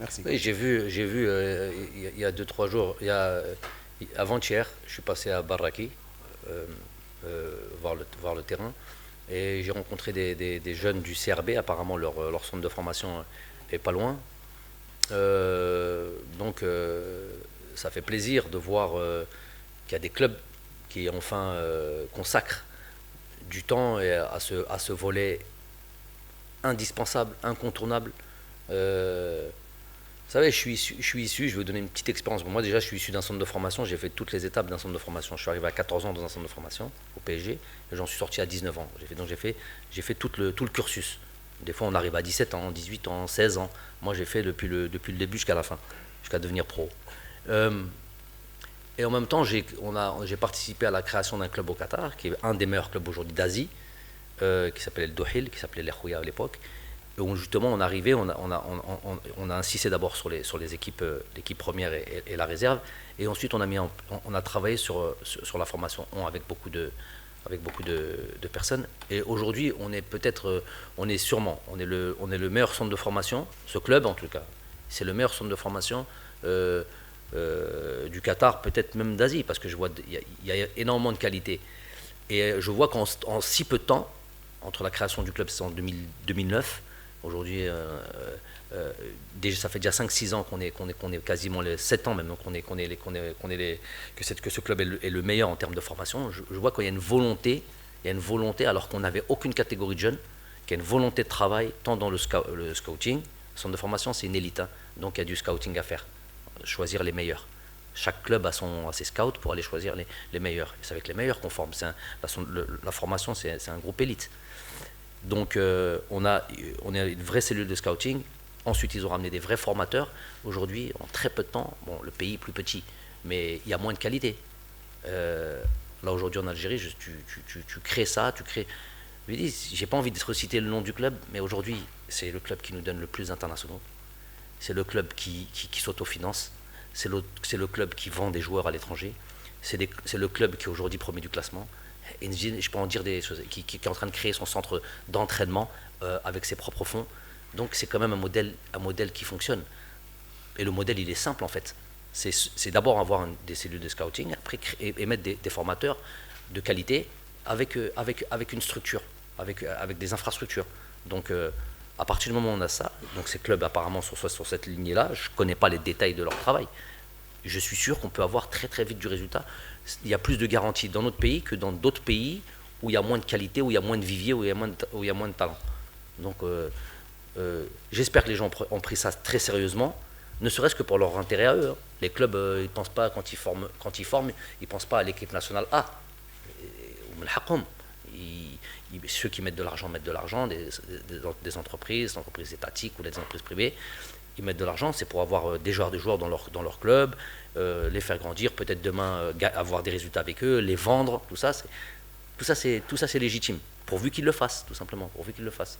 Merci. Oui, j'ai vu il y a 2, 3 jours, avant-hier, je suis passé à Barraki euh, voir le terrain et j'ai rencontré des jeunes du CRB. Apparemment, leur centre de formation est pas loin. Donc, ça fait plaisir de voir qu'il y a des clubs qui enfin consacrent du temps à ce volet indispensable, incontournable. Vous savez, je suis issu, je vais vous donner une petite expérience. Bon, moi déjà, je suis issu d'un centre de formation, j'ai fait toutes les étapes d'un centre de formation. Je suis arrivé à 14 ans dans un centre de formation, au PSG, et j'en suis sorti à 19 ans. Donc j'ai fait tout le cursus. Des fois, on arrive à 17 ans, 18 ans, 16 ans. Moi, j'ai fait depuis le début jusqu'à la fin, jusqu'à devenir pro. Euh, et en même temps, j'ai participé à la création d'un club au Qatar, qui est un des meilleurs clubs aujourd'hui d'Asie, qui s'appelait le Dohil, qui s'appelait l'Ekhouya à l'époque. Et où justement on arrivait, on a insisté d'abord sur les équipes, l'équipe première et la réserve, et ensuite on a travaillé sur la formation avec beaucoup de personnes. Et aujourd'hui, on est le meilleur centre de formation, ce club en tout cas, c'est le meilleur centre de formation du Qatar, peut-être même d'Asie, parce que je vois il y a énormément de qualité. Et je vois qu'en si peu de temps, entre la création du club, c'est en 2009. Aujourd'hui, ça fait déjà 5, 6 ans qu'on est quasiment les 7 ans même, donc que ce club est le meilleur en termes de formation. Je vois qu'il y a une volonté, alors qu'on n'avait aucune catégorie de jeunes, qu'il y a une volonté de travail, tant dans le scouting, le centre de formation c'est une élite, hein, donc il y a du scouting à faire, choisir les meilleurs. Chaque club a ses scouts pour aller choisir les meilleurs. Et c'est avec les meilleurs qu'on forme. La formation, c'est un groupe élite. Donc on a une vraie cellule de scouting. Ensuite, ils ont ramené des vrais formateurs. Aujourd'hui, en très peu de temps, bon, le pays est plus petit, mais il y a moins de qualité. Là, aujourd'hui, en Algérie, tu crées ça, tu crées. Je dis, j'ai pas envie de reciter le nom du club, mais aujourd'hui, c'est le club qui nous donne le plus d'internationaux. C'est le club qui s'autofinance. C'est le club qui vend des joueurs à l'étranger. C'est le club qui est aujourd'hui premier du classement. Et je peux en dire des choses, qui est en train de créer son centre d'entraînement avec ses propres fonds. Donc c'est quand même un modèle qui fonctionne. Et le modèle, il est simple en fait. C'est d'abord avoir des cellules de scouting, après et mettre des formateurs de qualité avec une structure, avec des infrastructures. Donc à partir du moment où on a ça, donc ces clubs apparemment sont sur cette lignée-là, je ne connais pas les détails de leur travail. Je suis sûr qu'on peut avoir très très vite du résultat. Il y a plus de garanties dans notre pays que dans d'autres pays où il y a moins de qualité, où il y a moins de viviers, où il y a moins de talent. Donc j'espère que les gens ont pris ça très sérieusement, ne serait-ce que pour leur intérêt à eux, hein. Les clubs, ils pensent pas quand ils forment, ils pensent pas à l'équipe nationale A. Ceux qui mettent de l'argent, des entreprises étatiques ou des entreprises privées, ils mettent de l'argent, c'est pour avoir des joueurs dans leur club, les faire grandir, peut-être demain avoir des résultats avec eux, les vendre, tout ça c'est légitime, pourvu qu'ils le fassent, tout simplement, pourvu qu'ils le fassent.